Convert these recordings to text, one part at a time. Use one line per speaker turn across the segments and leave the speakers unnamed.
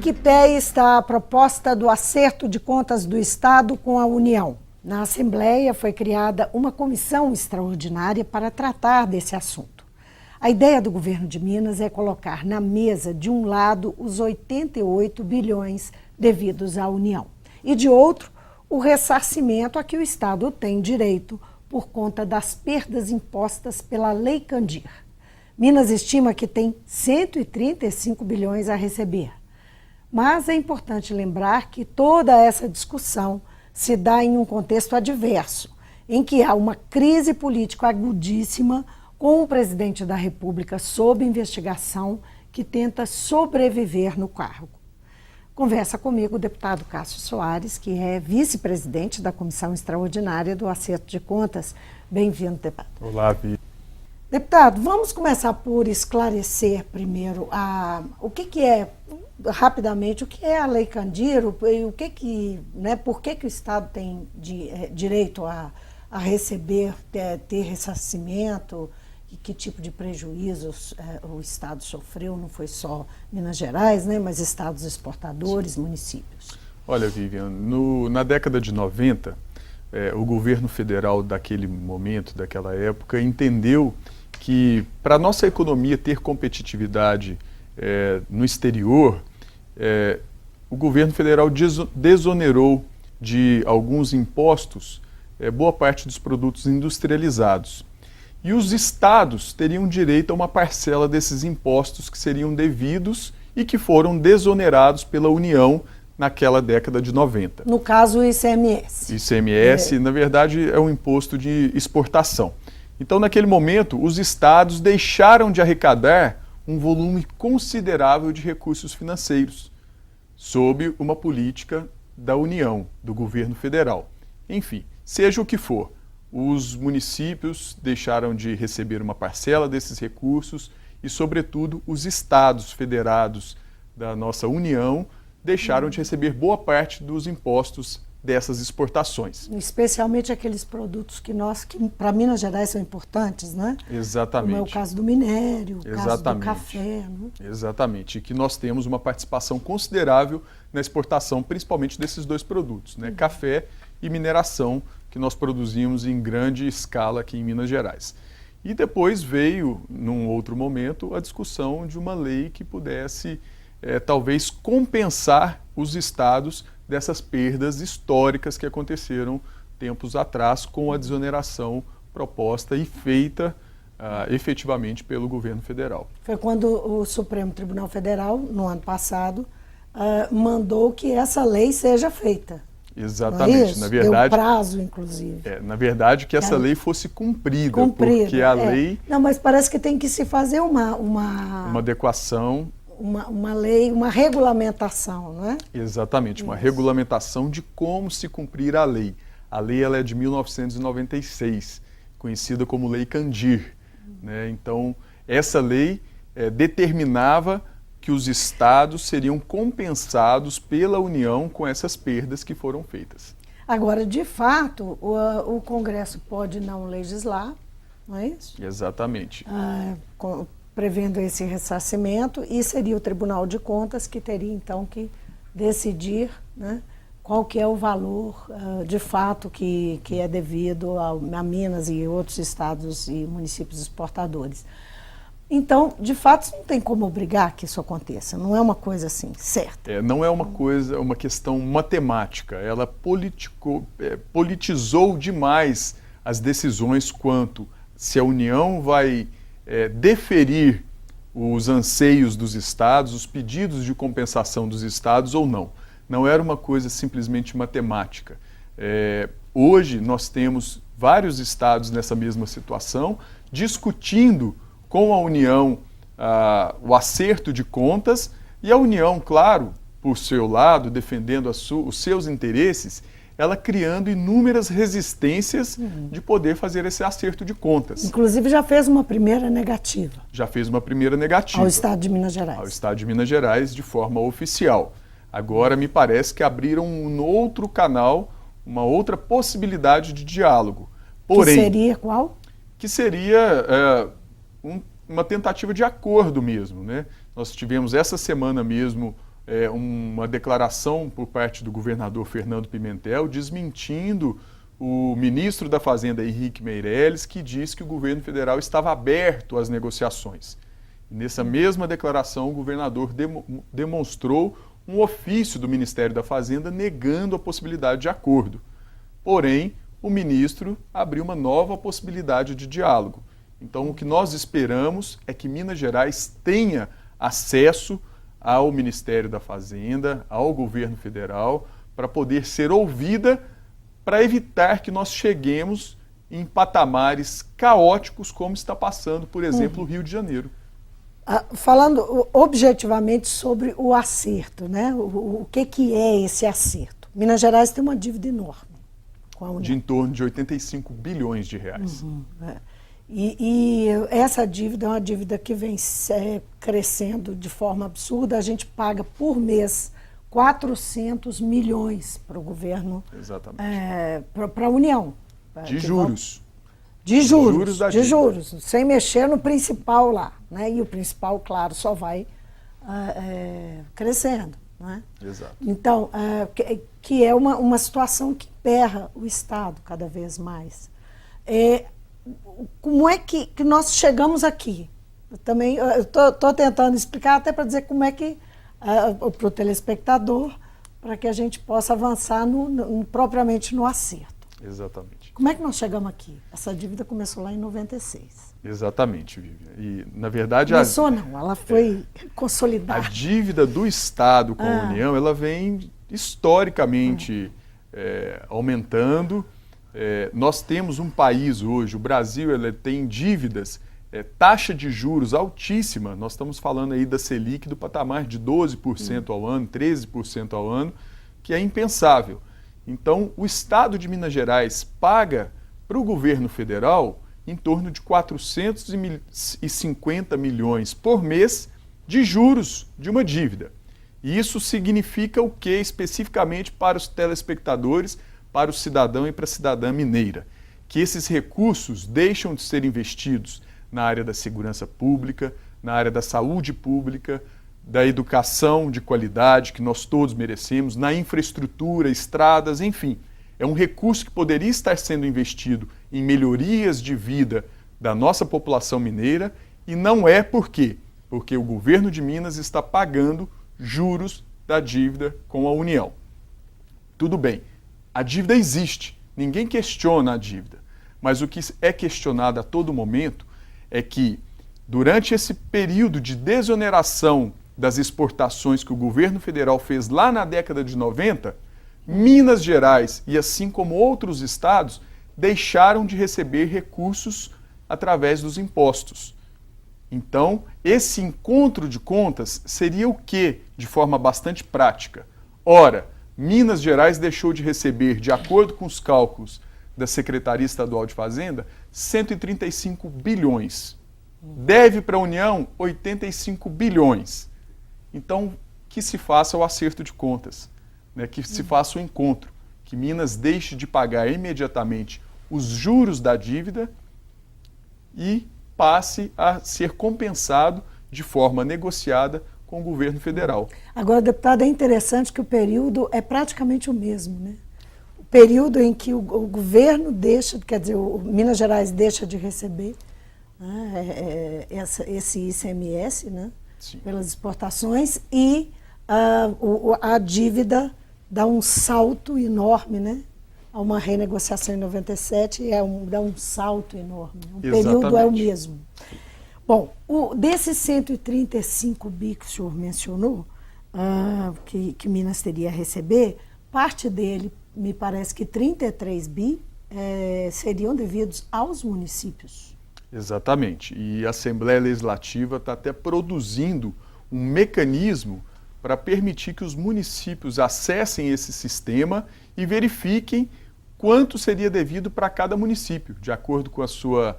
que pé está a proposta do acerto de contas do Estado com a União? Na Assembleia foi criada uma comissão extraordinária para tratar desse assunto. A ideia do governo de Minas é colocar na mesa, de um lado, os 88 bilhões devidos à União e, de outro, o ressarcimento a que o Estado tem direito por conta das perdas impostas pela Lei Candir. Minas estima que tem 135 bilhões a receber. Mas é importante lembrar que toda essa discussão se dá em um contexto adverso, em que há uma crise política agudíssima com o presidente da República sob investigação que tenta sobreviver no cargo. Conversa comigo o deputado Cássio Soares, que é vice-presidente da Comissão Extraordinária do Acerto de Contas. Bem-vindo, deputado.
Olá, Vi.
Deputado, vamos começar por esclarecer primeiro rapidamente, o que é a Lei Candir, por que o Estado tem direito a receber, ter ressarcimento, e que tipo de prejuízos o Estado sofreu, não foi só Minas Gerais, né, mas estados exportadores, municípios.
Olha, Vivian, na década de 90, o governo federal daquele momento, daquela época, entendeu que para a nossa economia ter competitividade no exterior, o governo federal desonerou de alguns impostos boa parte dos produtos industrializados. E os estados teriam direito a uma parcela desses impostos que seriam devidos e que foram desonerados pela União naquela década de 90.
No caso, o ICMS.
ICMS, na verdade, é um imposto de exportação. Então, naquele momento, os estados deixaram de arrecadar um volume considerável de recursos financeiros, sob uma política da União, do governo federal. Enfim, seja o que for, os municípios deixaram de receber uma parcela desses recursos e, sobretudo, os estados federados da nossa União deixaram de receber boa parte dos impostos dessas exportações.
Especialmente aqueles produtos que para Minas Gerais são importantes, né?
Exatamente.
Como é o caso do minério, o caso do café. Né?
Exatamente. E que nós temos uma participação considerável na exportação, principalmente desses dois produtos, né? Café e mineração, que nós produzimos em grande escala aqui em Minas Gerais. E depois veio, num outro momento, a discussão de uma lei que pudesse, talvez, compensar os estados dessas perdas históricas que aconteceram tempos atrás com a desoneração proposta e feita efetivamente pelo governo federal.
Foi quando o Supremo Tribunal Federal, no ano passado, mandou que essa lei seja feita.
Exatamente. Na verdade,
deu prazo, inclusive.
Na verdade, que essa lei fosse cumprida, porque a lei...
Não, mas parece que tem que se fazer uma
adequação...
Uma lei, uma regulamentação, não é?
Exatamente, uma regulamentação de como se cumprir a lei. A lei ela é de 1996, conhecida como Lei Candir. Né? Então, essa lei determinava que os estados seriam compensados pela União com essas perdas que foram feitas.
Agora, de fato, o Congresso pode não legislar, não é isso?
Exatamente.
Prevendo esse ressarcimento, e seria o Tribunal de Contas que teria, então, que decidir, né, qual que é o valor, de fato, que é devido a Minas e outros estados e municípios exportadores. Então, de fato, não tem como obrigar que isso aconteça, não é uma coisa assim, certa.
Não é uma questão matemática, ela politizou demais as decisões quanto se a União vai deferir os anseios dos estados, os pedidos de compensação dos estados ou não. Não era uma coisa simplesmente matemática. Hoje nós temos vários estados nessa mesma situação, discutindo com a União o acerto de contas, e a União, claro, por seu lado, defendendo os seus interesses, ela criando inúmeras resistências de poder fazer esse acerto de contas.
Inclusive já fez uma primeira negativa.
Já fez uma primeira negativa.
Ao Estado de Minas Gerais.
Ao Estado de Minas Gerais, de forma oficial. Agora, me parece que abriram um outro canal, uma outra possibilidade de diálogo. Porém,
que seria qual?
Que seria uma tentativa de acordo mesmo, né? Nós tivemos essa semana mesmo uma declaração por parte do governador Fernando Pimentel desmentindo o ministro da Fazenda, Henrique Meirelles, que disse que o governo federal estava aberto às negociações. E nessa mesma declaração, o governador demonstrou um ofício do Ministério da Fazenda negando a possibilidade de acordo. Porém, o ministro abriu uma nova possibilidade de diálogo. Então, o que nós esperamos é que Minas Gerais tenha acesso ao Ministério da Fazenda, ao governo federal, para poder ser ouvida, para evitar que nós cheguemos em patamares caóticos como está passando, por exemplo, o Rio de Janeiro.
Falando objetivamente sobre o acerto, né? O que é esse acerto? Minas Gerais tem uma dívida enorme com a União.
De em torno de 85 bilhões de reais.
E essa dívida é uma dívida que vem crescendo de forma absurda. A gente paga por mês 400 milhões para o governo, para a União.
De juros.
De juros, sem mexer no principal lá. Né? E o principal, claro, só vai crescendo. Né?
Exato.
Então, que é uma situação que emperra o Estado cada vez mais. Como é que nós chegamos aqui? Eu estou tentando explicar até para dizer como é que, para o telespectador, para que a gente possa avançar propriamente no acerto.
Exatamente.
Como é que nós chegamos aqui? Essa dívida começou lá em 96.
Exatamente, Vivian. E, na verdade...
Começou não, ela foi consolidada.
A dívida do Estado com a União, ela vem historicamente aumentando. Nós temos um país hoje, o Brasil, ele tem dívidas, taxa de juros altíssima. Nós estamos falando aí da Selic do patamar de 12% ao ano, 13% ao ano, que é impensável. Então, o Estado de Minas Gerais paga para o governo federal em torno de 450 milhões por mês de juros de uma dívida. E isso significa o que especificamente para os telespectadores, para o cidadão e para a cidadã mineira? Que esses recursos deixam de ser investidos na área da segurança pública, na área da saúde pública, da educação de qualidade que nós todos merecemos, na infraestrutura, estradas, enfim. É um recurso que poderia estar sendo investido em melhorias de vida da nossa população mineira e não é por quê? Porque o governo de Minas está pagando juros da dívida com a União. Tudo bem, a dívida existe, ninguém questiona a dívida, mas o que é questionado a todo momento é que durante esse período de desoneração das exportações que o governo federal fez lá na década de 90, Minas Gerais e assim como outros estados deixaram de receber recursos através dos impostos. Então, esse encontro de contas seria o quê, de forma bastante prática? Ora, Minas Gerais deixou de receber, de acordo com os cálculos da Secretaria Estadual de Fazenda, 135 bilhões. Deve para a União 85 bilhões. Então, que se faça o acerto de contas, né? Que se faça o encontro, que Minas deixe de pagar imediatamente os juros da dívida e passe a ser compensado de forma negociada com o governo federal.
Agora, deputado, é interessante que o período é praticamente o mesmo, né? O período em que o governo deixa, quer dizer, o Minas Gerais deixa de receber, né, esse ICMS, né, pelas exportações, e a dívida dá um salto enorme, né? Há uma renegociação em 97 e dá um salto enorme. O período é o mesmo. Bom, desses 135 bi que o senhor mencionou, que Minas teria a receber, parte dele, me parece que 33 bi, seriam devidos aos municípios.
Exatamente. E a Assembleia Legislativa está até produzindo um mecanismo para permitir que os municípios acessem esse sistema e verifiquem quanto seria devido para cada município, de acordo com a sua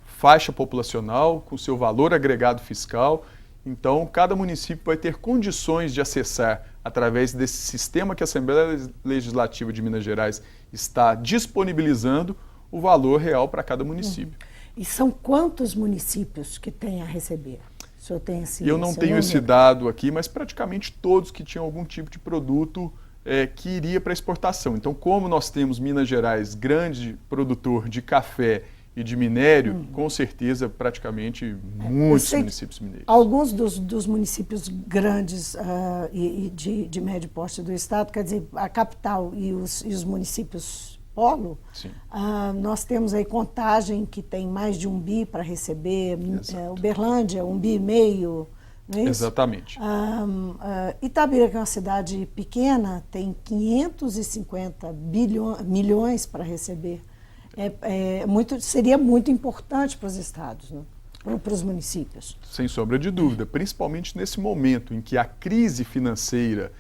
faixa populacional, com o seu valor agregado fiscal. Então, cada município vai ter condições de acessar, através desse sistema que a Assembleia Legislativa de Minas Gerais está disponibilizando, o valor real para cada município.
E são quantos municípios que têm a receber? O senhor tem esse
Eu não tenho esse dado aqui, mas praticamente todos que tinham algum tipo de produto que iria para exportação. Então, como nós temos Minas Gerais, grande produtor de café e de minério, com certeza, praticamente muitos municípios mineiros.
Alguns dos municípios grandes e de médio porte do estado, quer dizer, a capital e os municípios polo, nós temos aí Contagem, que tem mais de 1 bi para receber, Uberlândia, 1,5 bi, não é isso?
Exatamente.
Itabira, que é uma cidade pequena, tem 550 milhões para receber. Seria muito importante para os estados, né? Para os municípios.
Sem sombra de dúvida, principalmente nesse momento em que a crise financeira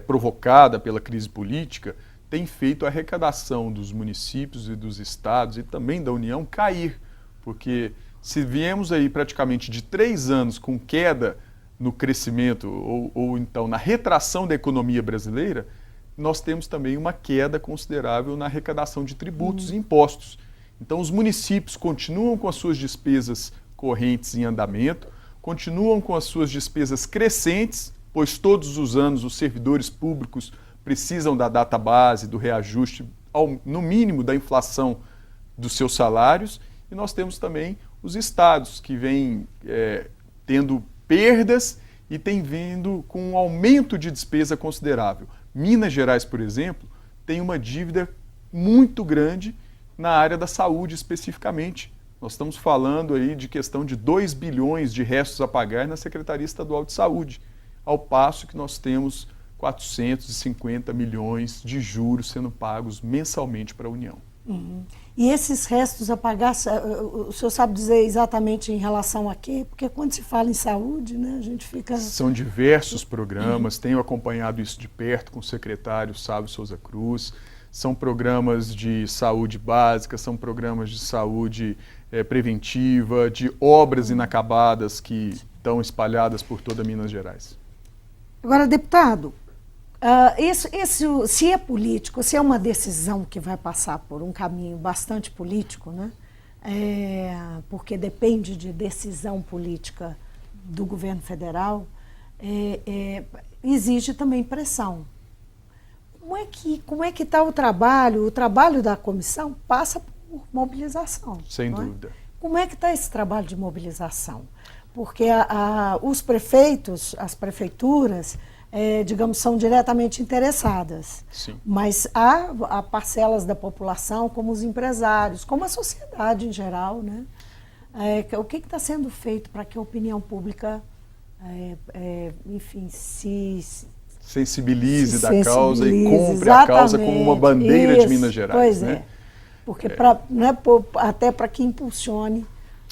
provocada pela crise política tem feito a arrecadação dos municípios e dos estados e também da União cair, porque se viemos aí praticamente de 3 anos com queda no crescimento ou então na retração da economia brasileira, nós temos também uma queda considerável na arrecadação de tributos e impostos. Então, os municípios continuam com as suas despesas correntes em andamento, continuam com as suas despesas crescentes, pois todos os anos os servidores públicos precisam da database, do reajuste, no mínimo da inflação dos seus salários, e nós temos também os estados que vêm tendo perdas e têm vindo com um aumento de despesa considerável. Minas Gerais, por exemplo, tem uma dívida muito grande na área da saúde especificamente. Nós estamos falando aí de questão de 2 bilhões de restos a pagar na Secretaria Estadual de Saúde, ao passo que nós temos 450 milhões de juros sendo pagos mensalmente para a União.
E esses restos a pagar, o senhor sabe dizer exatamente em relação a quê? Porque quando se fala em saúde, né, a gente fica...
São diversos programas, tenho acompanhado isso de perto com o secretário Sávio Souza Cruz. São programas de saúde básica, são programas de saúde preventiva, de obras inacabadas que estão espalhadas por toda Minas Gerais.
Agora, deputado, se é político, se é uma decisão que vai passar por um caminho bastante político, né? Porque depende de decisão política do governo federal, exige também pressão. Como é que está o trabalho? O trabalho da comissão passa por mobilização.
Sem dúvida.
Como é que está esse trabalho de mobilização? Porque os prefeitos, as prefeituras, digamos, são diretamente interessadas.
Sim.
Mas há parcelas da população, como os empresários, como a sociedade em geral, né? O que está sendo feito para que a opinião pública, enfim, se
sensibilize da causa e compre a causa como uma bandeira de Minas Gerais?
Pois
né?
Porque até para que impulsione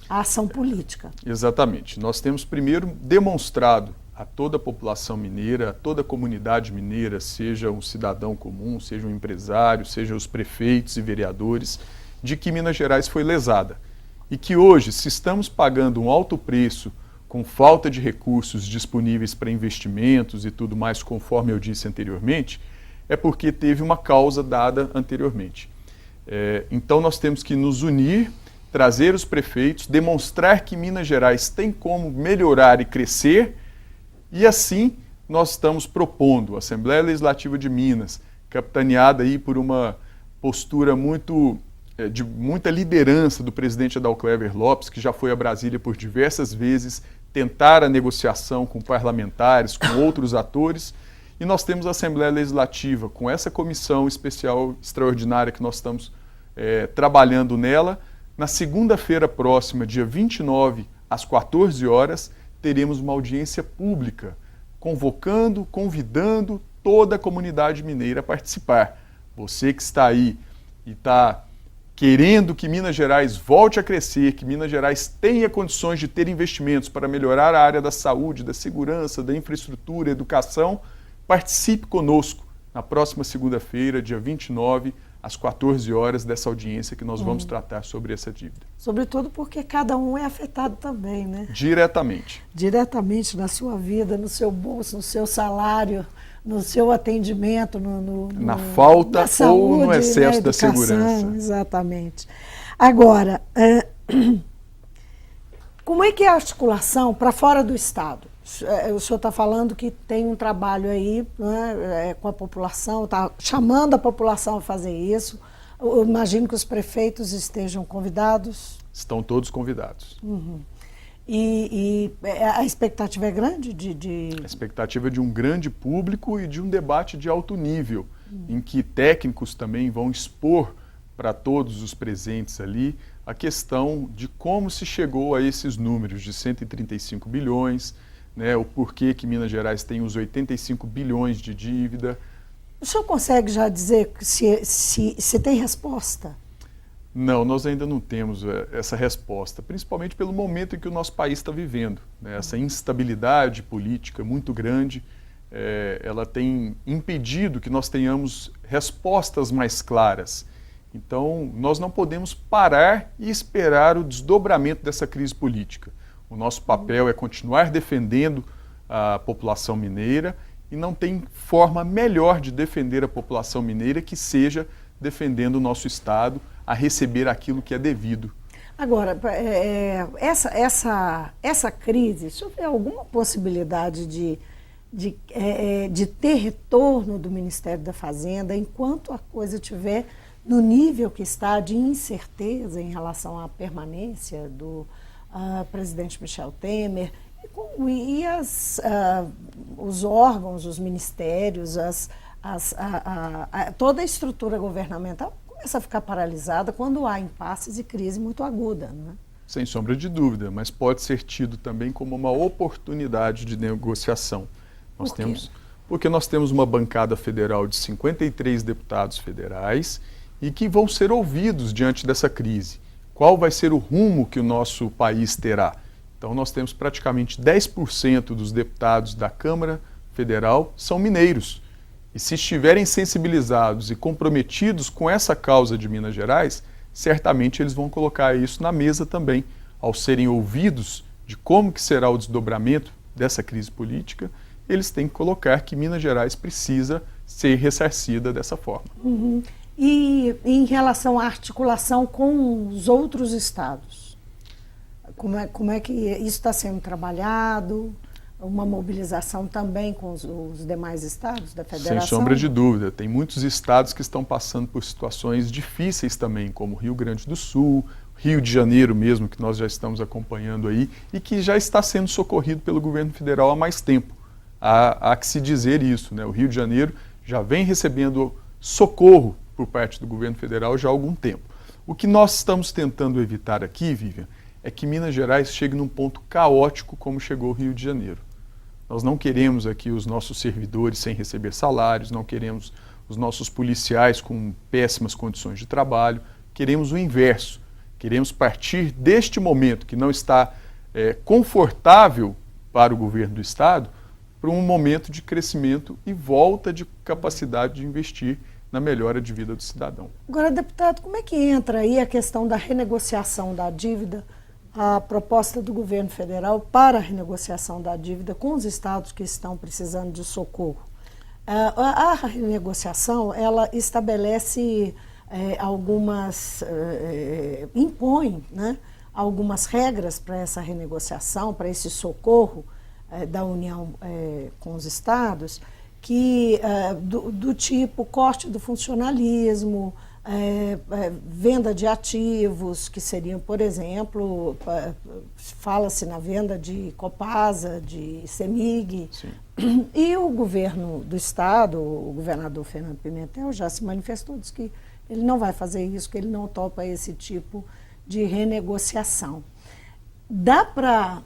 a ação política.
Exatamente. Nós temos primeiro demonstrado a toda a população mineira, a toda a comunidade mineira, seja um cidadão comum, seja um empresário, seja os prefeitos e vereadores, de que Minas Gerais foi lesada. E que hoje, se estamos pagando um alto preço com falta de recursos disponíveis para investimentos e tudo mais, conforme eu disse anteriormente, é porque teve uma causa dada anteriormente. Então nós temos que nos unir, trazer os prefeitos, demonstrar que Minas Gerais tem como melhorar e crescer, e assim nós estamos propondo a Assembleia Legislativa de Minas, capitaneada aí por uma postura de muita liderança do presidente Adalclever Lopes, que já foi a Brasília por diversas vezes, tentar a negociação com parlamentares, com outros atores, e nós temos a Assembleia Legislativa com essa comissão especial extraordinária que nós estamos trabalhando nela. Na segunda-feira próxima, dia 29, às 14 horas, teremos uma audiência pública, convidando toda a comunidade mineira a participar. Você que está aí e está querendo que Minas Gerais volte a crescer, que Minas Gerais tenha condições de ter investimentos para melhorar a área da saúde, da segurança, da infraestrutura, educação, participe conosco na próxima segunda-feira, dia 29, às 14 horas, dessa audiência que nós vamos tratar sobre essa dívida.
Sobretudo porque cada um é afetado também, né?
Diretamente.
Diretamente na sua vida, no seu bolso, no seu salário, no seu atendimento,
na falta
saúde,
ou no excesso da segurança.
Exatamente. Agora, Como é que é a articulação para fora do Estado? O senhor está falando que tem um trabalho aí, né, com a população, está chamando a população a fazer isso. Eu imagino que os prefeitos estejam convidados.
Estão todos convidados.
Uhum. E a expectativa é grande? A
expectativa é de um grande público e de um debate de alto nível, em que técnicos também vão expor para todos os presentes ali a questão de como se chegou a esses números de 135 bilhões, né, o porquê que Minas Gerais tem os 85 bilhões de dívida.
O senhor consegue já dizer se tem resposta?
Não, nós ainda não temos essa resposta, principalmente pelo momento em que o nosso país está vivendo, né? Essa instabilidade política muito grande, ela tem impedido que nós tenhamos respostas mais claras. Então, nós não podemos parar e esperar o desdobramento dessa crise política. O nosso papel é continuar defendendo a população mineira e não tem forma melhor de defender a população mineira que seja defendendo o nosso Estado a receber aquilo que é devido.
Agora, essa crise, o senhor vê alguma possibilidade de ter retorno do Ministério da Fazenda enquanto a coisa estiver no nível que está de incerteza em relação à permanência do presidente Michel Temer e os órgãos, os ministérios, toda a estrutura governamental começa a ficar paralisada quando há impasses e crise muito aguda, né?
Sem sombra de dúvida, mas pode ser tido também como uma oportunidade de negociação. Porque nós temos uma bancada federal de 53 deputados federais e que vão ser ouvidos diante dessa crise. Qual vai ser o rumo que o nosso país terá? Então nós temos praticamente 10% dos deputados da Câmara Federal são mineiros. E se estiverem sensibilizados e comprometidos com essa causa de Minas Gerais, certamente eles vão colocar isso na mesa também, ao serem ouvidos de como que será o desdobramento dessa crise política, eles têm que colocar que Minas Gerais precisa ser ressarcida dessa forma.
Uhum. E em relação à articulação com os outros estados, como é que isso está sendo trabalhado? Uma mobilização também com os demais estados da federação?
Sem sombra de dúvida. Tem muitos estados que estão passando por situações difíceis também, como Rio Grande do Sul, Rio de Janeiro mesmo, que nós já estamos acompanhando aí, e que já está sendo socorrido pelo governo federal há mais tempo. Há que se dizer isso, né? O Rio de Janeiro já vem recebendo socorro por parte do governo federal já há algum tempo. O que nós estamos tentando evitar aqui, Vivian, é que Minas Gerais chegue num ponto caótico como chegou o Rio de Janeiro. Nós não queremos aqui os nossos servidores sem receber salários, não queremos os nossos policiais com péssimas condições de trabalho, queremos o inverso. Queremos partir deste momento que não está confortável para o governo do Estado para um momento de crescimento e volta de capacidade de investir na melhora de vida do cidadão.
Agora, deputado, como é que entra aí a questão da renegociação da dívida, a proposta do governo federal para a renegociação da dívida com os estados que estão precisando de socorro? A renegociação, ela estabelece impõe, né, algumas regras para essa renegociação, para esse socorro da União com os estados, que do tipo corte do funcionalismo, venda de ativos, que seriam, por exemplo, fala-se na venda de Copasa, de CEMIG.
Sim.
E o governo do estado, o governador Fernando Pimentel, já se manifestou, disse que ele não vai fazer isso, que ele não topa esse tipo de renegociação. Dá para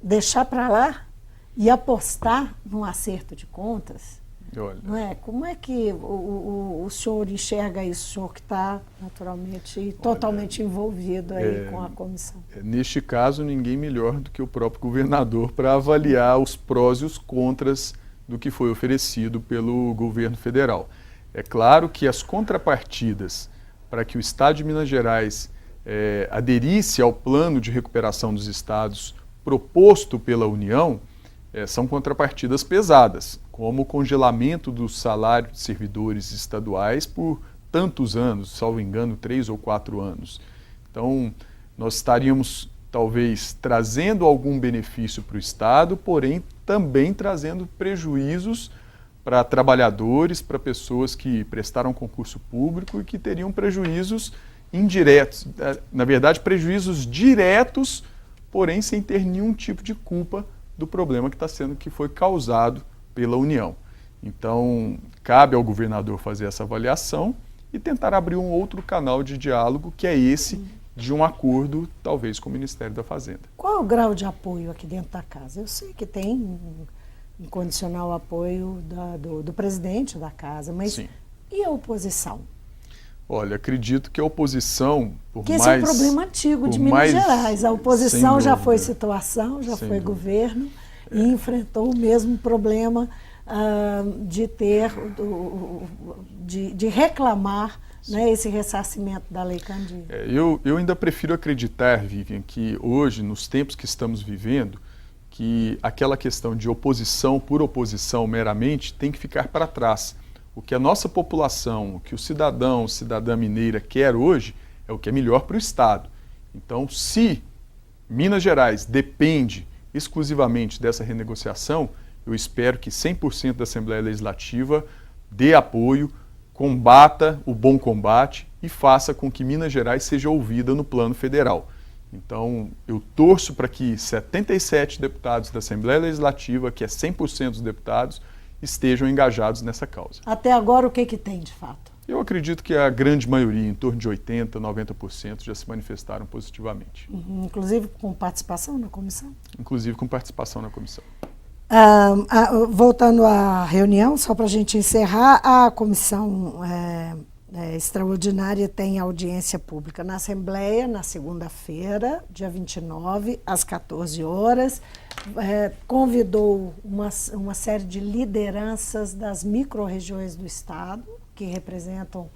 deixar para lá e apostar num acerto de contas?
Olha,
Não é? Como é que o senhor enxerga isso, o senhor que está naturalmente e totalmente envolvido aí com a comissão?
Neste caso, ninguém melhor do que o próprio governador para avaliar os prós e os contras do que foi oferecido pelo governo federal. É claro que as contrapartidas para que o Estado de Minas Gerais aderisse ao plano de recuperação dos estados proposto pela União são contrapartidas pesadas, como o congelamento do salário de servidores estaduais por tantos anos, salvo engano, 3 ou 4 anos. Então, nós estaríamos talvez trazendo algum benefício para o Estado, porém também trazendo prejuízos para trabalhadores, para pessoas que prestaram concurso público e que teriam prejuízos indiretos, na verdade prejuízos diretos, porém sem ter nenhum tipo de culpa do problema que foi causado pela União. Então, cabe ao governador fazer essa avaliação e tentar abrir um outro canal de diálogo, que é esse de um acordo, talvez, com o Ministério da Fazenda.
Qual é o grau de apoio aqui dentro da casa? Eu sei que tem um incondicional apoio do presidente da casa, mas
Sim.
E a oposição?
Olha, acredito que a oposição,
Porque esse é um problema antigo de Minas Gerais. A oposição já foi situação, já foi governo e enfrentou o mesmo problema de reclamar, né, esse ressarcimento da Lei Candir.
Eu ainda prefiro acreditar, Vivian, que hoje, nos tempos que estamos vivendo, que aquela questão de oposição por oposição meramente tem que ficar para trás. O que a nossa população, o que o cidadão, cidadã mineira quer hoje é o que é melhor para o Estado. Então, se Minas Gerais depende exclusivamente dessa renegociação, eu espero que 100% da Assembleia Legislativa dê apoio, combata o bom combate e faça com que Minas Gerais seja ouvida no plano federal. Então, eu torço para que 77 deputados da Assembleia Legislativa, que é 100% dos deputados, estejam engajados nessa causa.
Até agora, o que tem de fato?
Eu acredito que a grande maioria, em torno de 80%, 90%, já se manifestaram positivamente.
Inclusive com participação na comissão?
Inclusive com participação na comissão.
Voltando à reunião, só para a gente encerrar, a comissão extraordinária tem audiência pública na Assembleia, na segunda-feira, dia 29, às 14 horas. Convidou uma série de lideranças das micro-regiões do Estado, que representam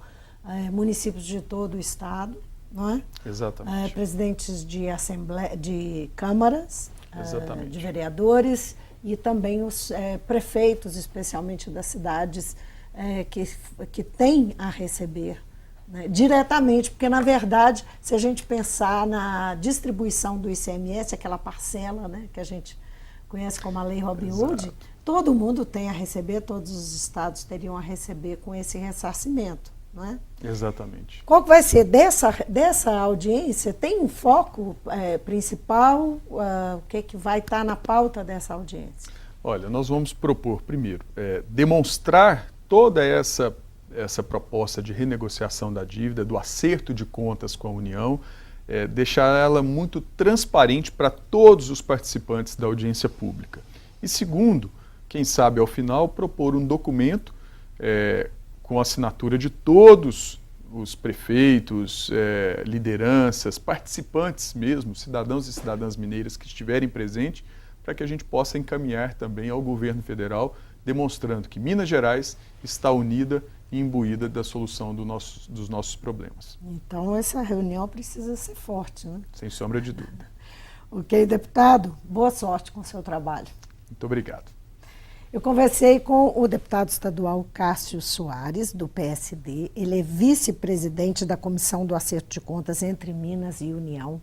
municípios de todo o Estado, não é?
Exatamente.
Presidentes de câmaras, de vereadores, e também os prefeitos, especialmente das cidades que têm a receber, né, diretamente, porque, na verdade, se a gente pensar na distribuição do ICMS, aquela parcela, né, que a gente conhece como a Lei Robin Hood, todo mundo tem a receber, todos os estados teriam a receber com esse ressarcimento, não é?
Exatamente.
Qual que vai ser dessa audiência? Tem um foco principal? O que vai estar na pauta dessa audiência?
Olha, nós vamos propor, primeiro, demonstrar toda essa proposta de renegociação da dívida, do acerto de contas com a União, deixar ela muito transparente para todos os participantes da audiência pública. E segundo, quem sabe ao final, propor um documento com assinatura de todos os prefeitos, lideranças, participantes mesmo, cidadãos e cidadãs mineiras que estiverem presentes, para que a gente possa encaminhar também ao governo federal, demonstrando que Minas Gerais está unida e imbuída da solução dos nossos problemas.
Então, essa reunião precisa ser forte, né?
Sem sombra de dúvida.
Ok, deputado, boa sorte com o seu trabalho.
Muito obrigado.
Eu conversei com o deputado estadual Cássio Soares, do PSD. Ele é vice-presidente da Comissão do Acerto de Contas entre Minas e União.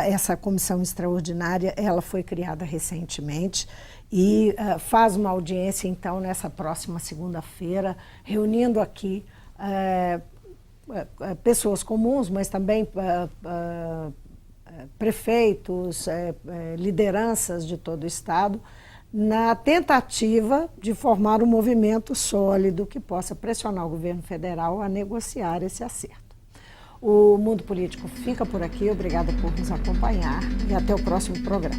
Essa comissão extraordinária, ela foi criada recentemente e faz uma audiência, então, nessa próxima segunda-feira, reunindo aqui pessoas comuns, mas também prefeitos, lideranças de todo o Estado, na tentativa de formar um movimento sólido que possa pressionar o governo federal a negociar esse acerto. O Mundo Político fica por aqui, obrigada por nos acompanhar e até o próximo programa.